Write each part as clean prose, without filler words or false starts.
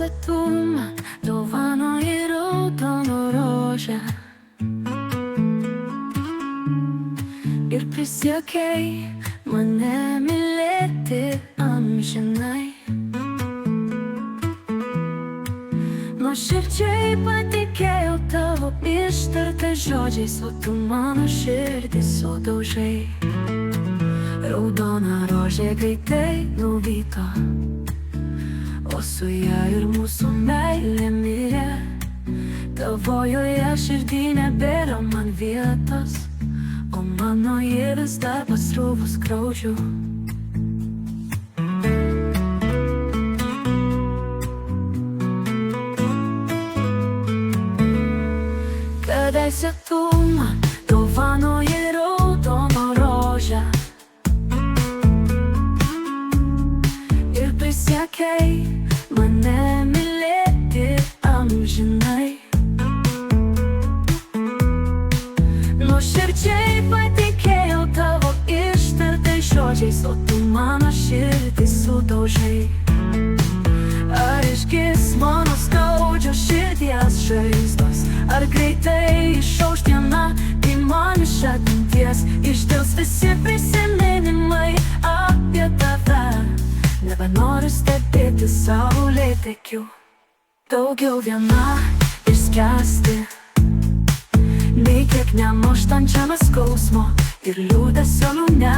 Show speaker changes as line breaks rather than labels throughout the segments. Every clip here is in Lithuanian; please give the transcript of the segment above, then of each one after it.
Kadaise tu man dovanoji raudoną rožę ir prisiekei mane mylėti amžinai. Nuoširdžiai patikėjau tavo ištartais žodžiais, o tu mano širdį sudaužai. Raudona rožė greitai nuvyko, o su ja ir mūsų meilė mirė. Tavojoje širdį nebėra man vietos, o mano ji vis dar pasrūvus krauju. Kadaise tu man dovanoji raudoną rožę ir prisiekei mane mylėti amžinai. Nuoširdžiai patikėjau tavo ištartais žodžiais, o tu mano širdį sudaužai. Ar išgis mano skaudžios širdies žaizdos, ar greitai išauš diena, kai man iš atminties išdils visi prisiminimai apie tave. Nebenoriu stebėti saulėtekių, daugiau viena išskęsti, nei kiek nemuštančiame skausmo ir liūdesio liūne.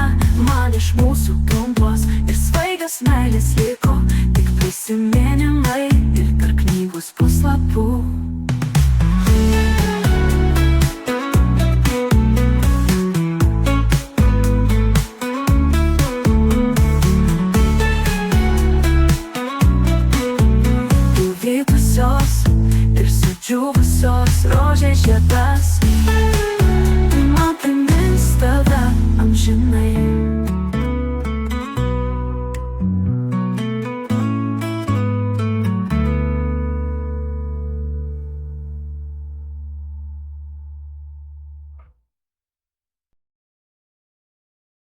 Man iš mūsų trumpos ir svaigios meilės liko tik prisiminimai.